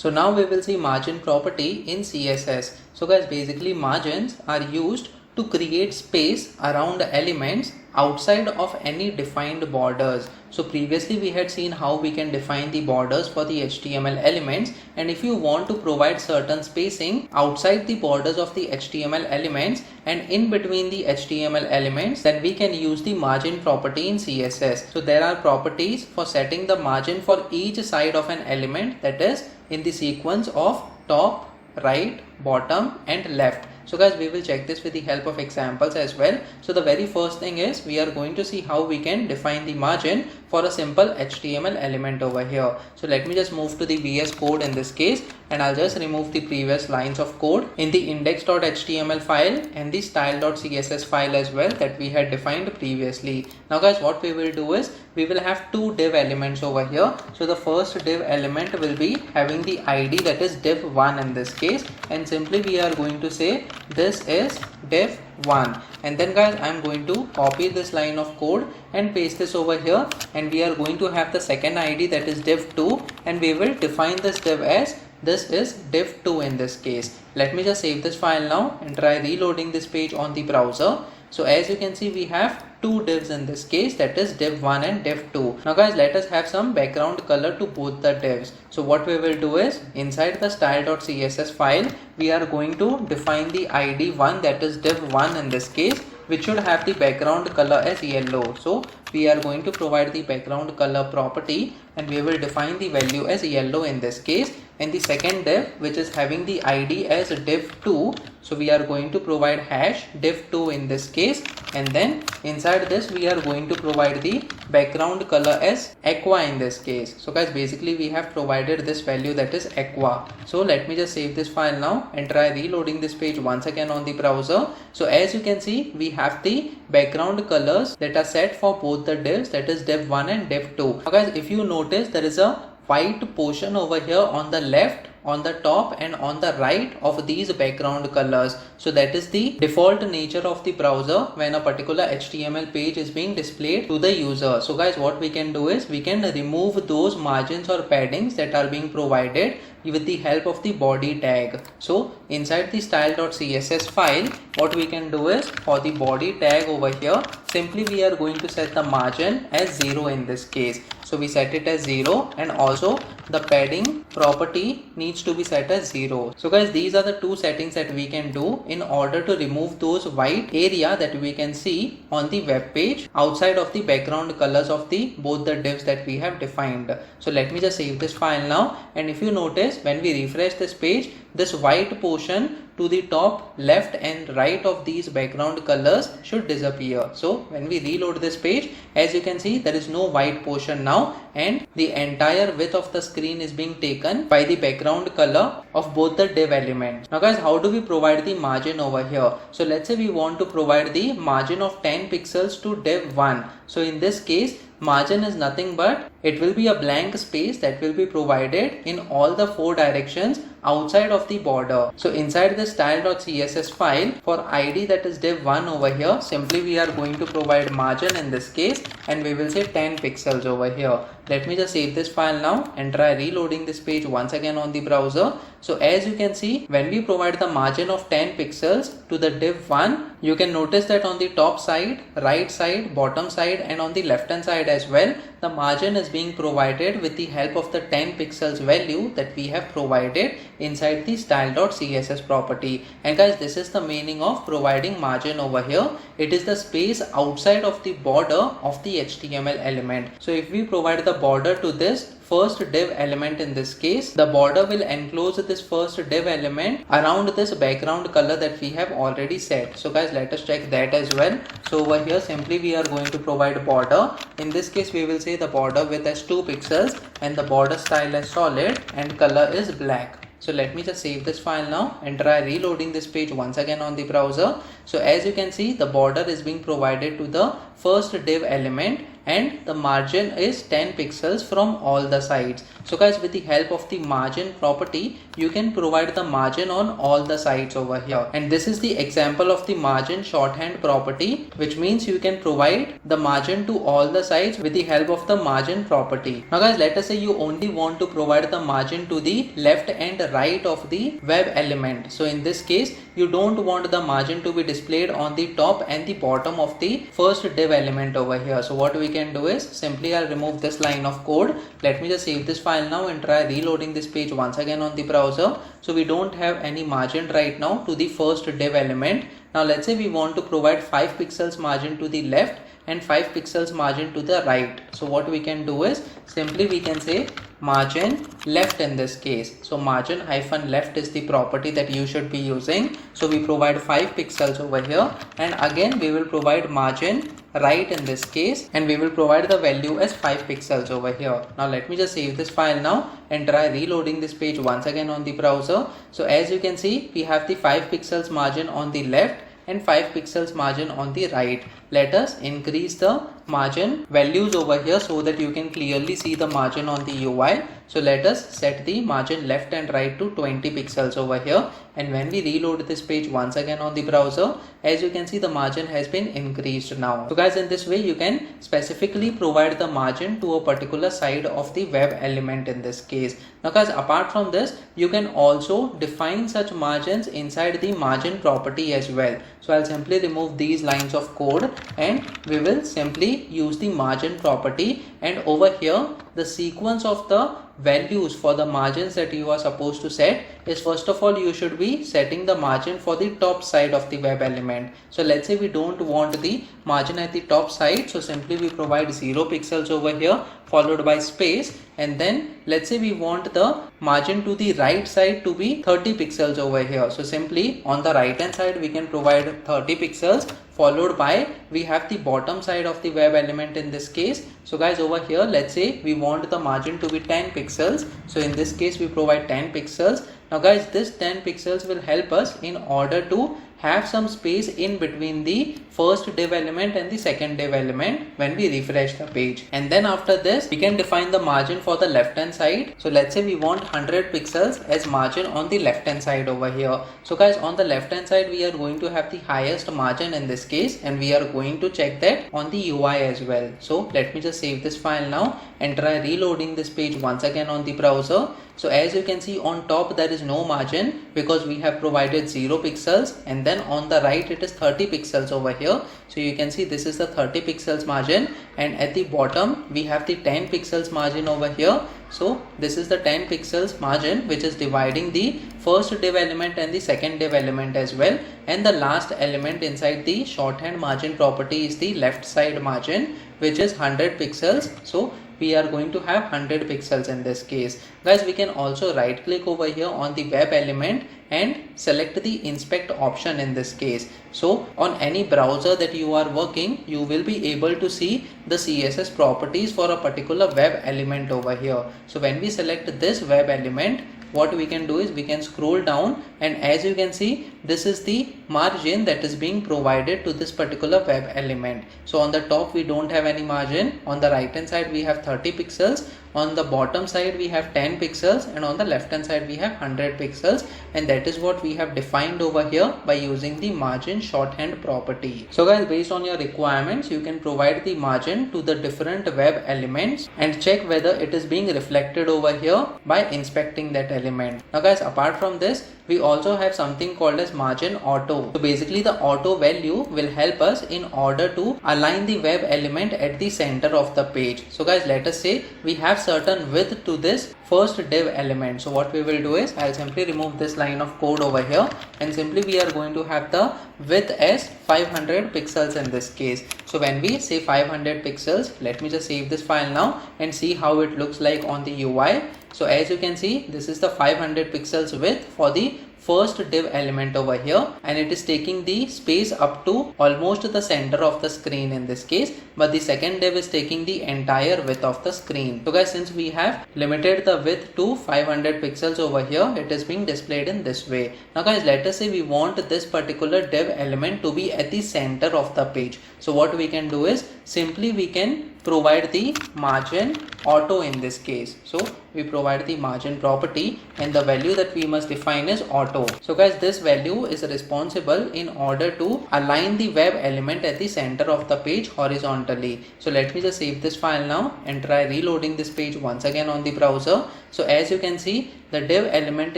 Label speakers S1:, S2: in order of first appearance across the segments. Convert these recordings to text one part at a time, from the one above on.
S1: So now we will see margin property in CSS. So guys, basically margins are used to create space around elements outside of any defined borders. So previously we had seen how we can define the borders for the HTML elements, and if you want to provide certain spacing outside the borders of the HTML elements and in between the HTML elements, then we can use the margin property in CSS. So there are properties for setting the margin for each side of an element, that is in the sequence of top, right, bottom and left. So guys, we will check this with the help of examples as well. So the very first thing is we are going to see how we can define the margin for a simple HTML element over here. So let me just move to the VS Code in this case, and I'll just remove the previous lines of code in the index.html file and the style.css file as well that we had defined previously. Now guys, what we will do is we will have two div elements over here. So the first div element will be having the ID, that is div1 in this case, and simply we are going to say this is div1, and then guys I'm going to copy this line of code and paste this over here, and we are going to have the second ID, that is div2, and we will define this div as this is div2 in this case. Let me just save this file now and try reloading this page on the browser. So as you can see, we have two divs in this case, that is div1 and div2. Now guys, let us have some background color to both the divs. So what we will do is inside the style.css file, we are going to define the ID1, that is div1 in this case, which should have the background color as yellow. So we are going to provide the background color property and we will define the value as yellow in this case. And the second div, which is having the ID as div2, so we are going to provide hash div2 in this case, and then inside this we are going to provide the background color as aqua in this case. So guys, basically we have provided this value, that is aqua. So let me just save this file now and try reloading this page once again on the browser. So as you can see, we have the background colors that are set for both the divs, that is div1 and div2. Now guys, if you notice, there is a white portion over here on the left, on the top and on the right of these background colors. So that is the default nature of the browser when a particular HTML page is being displayed to the user. So guys, what we can do is we can remove those margins or paddings that are being provided with the help of the body tag. So inside the style.css file, what we can do is for the body tag over here, simply we are going to set the margin as 0 in this case. So we set it as 0, and also the padding property needs to be set as 0. So guys, these are the two settings that we can do in order to remove those white area that we can see on the web page outside of the background colors of the both the divs that we have defined. So let me just save this file now, and if you notice, when we refresh this page, this white portion to the top, left and right of these background colors should disappear. So when we reload this page, as you can see, there is no white portion now, and the entire width of the screen is being taken by the background color of both the div elements. Now guys, how do we provide the margin over here? So let's say we want to provide the margin of 10 pixels to div1. So in this case, margin is nothing but it will be a blank space that will be provided in all the four directions outside of the border. So inside the style.css file, for ID, that is div1 over here, simply we are going to provide margin in this case, and we will say 10 pixels over here. Let me just save this file now and try reloading this page once again on the browser. So as you can see, when we provide the margin of 10 pixels to the div1, you can notice that on the top side, right side, bottom side and on the left hand side as well, the margin is being provided with the help of the 10 pixels value that we have provided inside the style.css property. And guys, this is the meaning of providing margin over here. It is the space outside of the border of the HTML element. So if we provide the border to this first div element in this case, the border will enclose this first div element around this background color that we have already set. So guys, let us check that as well. So over here, simply we are going to provide border. In this case, we will say the border width as 2 pixels and the border style as solid and color is black. So let me just save this file now and try reloading this page once again on the browser. So as you can see, the border is being provided to the first div element, and the margin is 10 pixels from all the sides. So guys, with the help of the margin property, you can provide the margin on all the sides over here. And this is the example of the margin shorthand property, which means you can provide the margin to all the sides with the help of the margin property. Now guys, let us say you only want to provide the margin to the left and right of the web element. So in this case, you don't want the margin to be displayed on the top and the bottom of the first div element over here. So what we can do is simply I'll remove this line of code. Let me just save this file now and try reloading this page once again on the browser. So we don't have any margin right now to the first div element. Now let's say we want to provide 5 pixels margin to the left and 5 pixels margin to the right. So what we can do is simply we can say margin left in this case. So margin hyphen left is the property that you should be using. So we provide 5 pixels over here, and again we will provide margin right in this case, and we will provide the value as 5 pixels over here. Now let me just save this file now and try reloading this page once again on the browser. So as you can see, we have the 5 pixels margin on the left and 5 pixels margin on the right. Let us increase the margin values over here so that you can clearly see the margin on the UI. So let us set the margin left and right to 20 pixels over here, and when we reload this page once again on the browser, as you can see the margin has been increased now. So guys, in this way you can specifically provide the margin to a particular side of the web element in this case. Now guys, apart from this, you can also define such margins inside the margin property as well. So I'll simply remove these lines of code and we will simply use the margin property, and over here the sequence of the values for the margins that you are supposed to set is, first of all, you should be setting the margin for the top side of the web element. So let's say we don't want the margin at the top side, so simply we provide 0 pixels over here followed by space, and then let's say we want the margin to the right side to be 30 pixels over here. So simply on the right hand side we can provide 30 pixels followed by we have the bottom side of the web element in this case. So guys, over here let's say we want the margin to be 10 pixels. So in this case we provide 10 pixels. Now guys, this 10 pixels will help us in order to have some space in between the first div element and the second div element when we refresh the page. And then after this we can define the margin for the left hand side. So let's say we want 100 pixels as margin on the left hand side over here. So guys, on the left hand side we are going to have the highest margin in this case, and we are going to check that on the UI as well. So let me just save this file now and try reloading this page once again on the browser. So as you can see, on top there is no margin because we have provided 0 pixels, and then on the right it is 30 pixels over here. So you can see this is the 30 pixels margin, and at the bottom we have the 10 pixels margin over here. So this is the 10 pixels margin which is dividing the first div element and the second div element as well, and the last element inside the shorthand margin property is the left side margin, which is 100 pixels. So we are going to have 100 pixels in this case. Guys, we can also right click over here on the web element and select the inspect option in this case. So on any browser that you are working, you will be able to see the CSS properties for a particular web element over here. So when we select this web element, what we can do is we can scroll down, and as you can see, this is the margin that is being provided to this particular web element. So on the top we don't have any margin, on the right hand side we have 30 pixels, on the bottom side we have 10 pixels, and on the left hand side we have 100 pixels, and that is what we have defined over here by using the margin shorthand property. So guys, based on your requirements, you can provide the margin to the different web elements and check whether it is being reflected over here by inspecting that element. Now guys, apart from this, we also have something called as margin auto. So basically the auto value will help us in order to align the web element at the center of the page. So guys, let us say we have certain width to this first div element. So what we will do is I'll simply remove this line of code over here, and simply we are going to have the width as 500 pixels in this case. So when we say 500 pixels, let me just save this file now and see how it looks like on the UI. So as you can see, this is the 500 pixels width for the first div element over here, and it is taking the space up to almost the center of the screen in this case, but the second div is taking the entire width of the screen. So guys, since we have limited the width to 500 pixels over here, it is being displayed in this way. Now guys, let us say we want this particular div element to be at the center of the page. So what we can do is simply we can provide the margin auto in this case. So we provide the margin property and the value that we must define is auto. So guys, this value is responsible in order to align the web element at the center of the page horizontally. So let me just save this file now and try reloading this page once again on the browser. So as you can see, the div element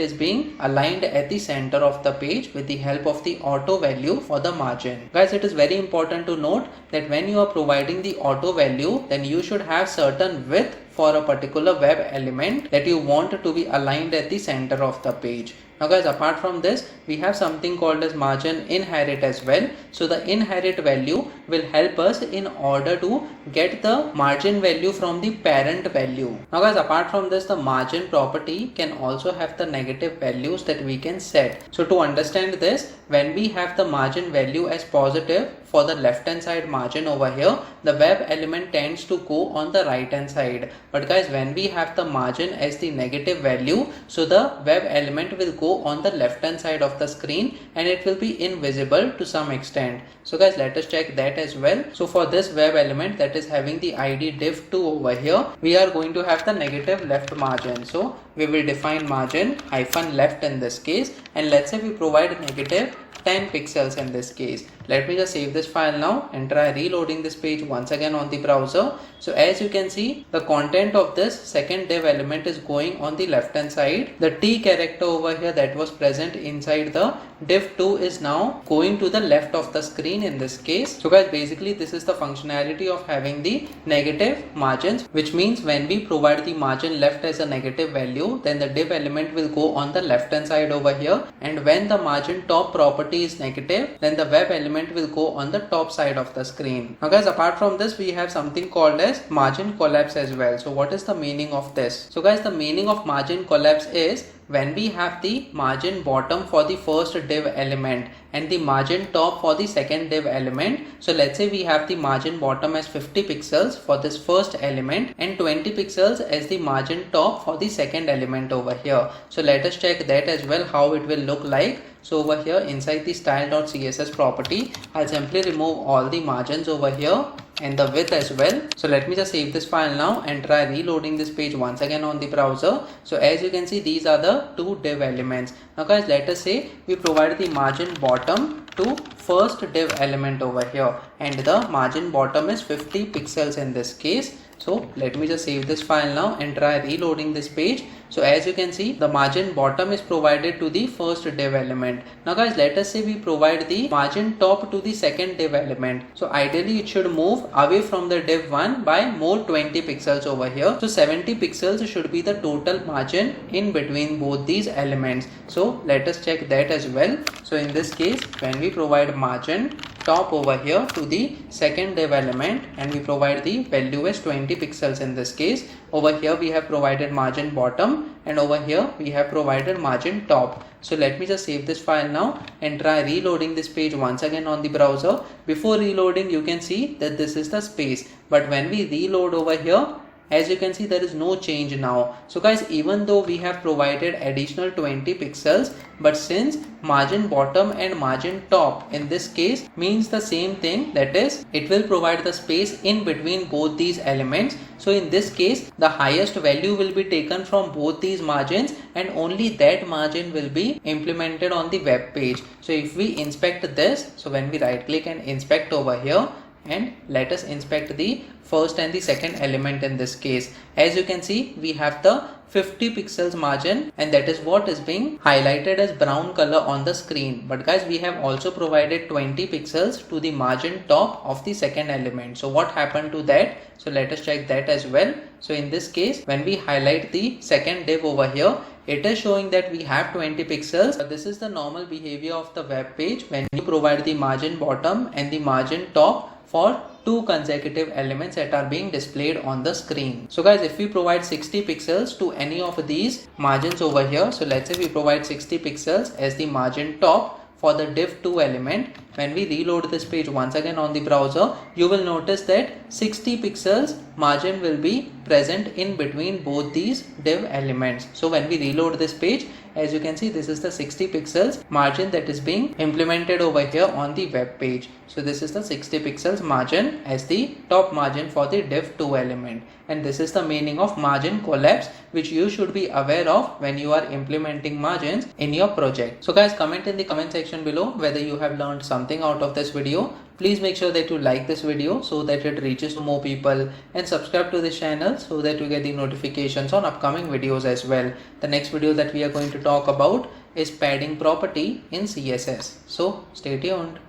S1: is being aligned at the center of the page with the help of the auto value for the margin. Guys, it is very important to note that when you are providing the auto value, then you should have certain width for a particular web element that you want to be aligned at the center of the page. Now guys, apart from this, we have something called as margin inherit as well. So the inherit value will help us in order to get the margin value from the parent value. Now guys, apart from this, the margin property can also have the negative values that we can set. So to understand this, when we have the margin value as positive for the left hand side margin over here, the web element tends to go on the right hand side. But guys, when we have the margin as the negative value, so the web element will go on the left hand side of the screen and it will be invisible to some extent. So guys, let us check that as well. So for this web element that is having the ID div2 over here, we are going to have the negative left margin. So we will define margin hyphen left in this case, and let's say we provide negative 10 pixels in this case. Let me just save this file now and try reloading this page once again on the browser. So as you can see, the content of this second div element is going on the left hand side. The T character over here that was present inside the div2 is now going to the left of the screen in this case. So guys, basically this is the functionality of having the negative margins, which means when we provide the margin left as a negative value, then the div element will go on the left hand side over here, and when the margin top property is negative, then the web element will go on the top side of the screen. Now guys, apart from this, we have something called as margin collapse as well. So what is the meaning of this? So guys, the meaning of margin collapse is when we have the margin bottom for the first div element and the margin top for the second div element. So let's say we have the margin bottom as 50 pixels for this first element and 20 pixels as the margin top for the second element over here. So let us check that as well, how it will look like. So over here inside the style.css property, I'll simply remove all the margins over here and the width as well. So let me just save this file now and try reloading this page once again on the browser. So as you can see, these are the two div elements. Now guys, let us say we provide the margin bottom to first div element over here and the margin bottom is 50 pixels in this case. So let me just save this file now and try reloading this page. So as you can see, the margin bottom is provided to the first div element. Now guys, let us say we provide the margin top to the second div element. So ideally it should move away from the div 1 by more 20 pixels over here. So 70 pixels should be the total margin in between both these elements. So let us check that as well. So in this case, when we provide margin top over here to the second div element and we provide the value as 20 pixels in this case, over here we have provided margin bottom and over here we have provided margin top. So let me just save this file now and try reloading this page once again on the browser. Before reloading, you can see that this is the space, but when we reload over here, as you can see, there is no change now. So guys, even though we have provided additional 20 pixels, but since margin bottom and margin top in this case means the same thing, that is, it will provide the space in between both these elements. So in this case, the highest value will be taken from both these margins and only that margin will be implemented on the web page. So if we inspect this, so when we right click and inspect over here, and let us inspect the first and the second element in this case, as you can see, we have the 50 pixels margin and that is what is being highlighted as brown color on the screen. But guys, we have also provided 20 pixels to the margin top of the second element. So what happened to that? So let us check that as well. So in this case, when we highlight the second div over here, it is showing that we have 20 pixels. But this is the normal behavior of the web page when you provide the margin bottom and the margin top for two consecutive elements that are being displayed on the screen. So guys, if we provide 60 pixels to any of these margins over here, so let's say we provide 60 pixels as the margin top for the div 2 element, when we reload this page once again on the browser, you will notice that 60 pixels margin will be present in between both these div elements. So when we reload this page, as you can see, this is the 60 pixels margin that is being implemented over here on the web page. So this is the 60 pixels margin as the top margin for the div2 element, and this is the meaning of margin collapse, which you should be aware of when you are implementing margins in your project. So guys, comment in the comment section below whether you have learned something out of this video. Please make sure that you like this video so that it reaches to more people, and subscribe to this channel so that you get the notifications on upcoming videos as well. The next video that we are going to talk about is padding property in CSS. So stay tuned.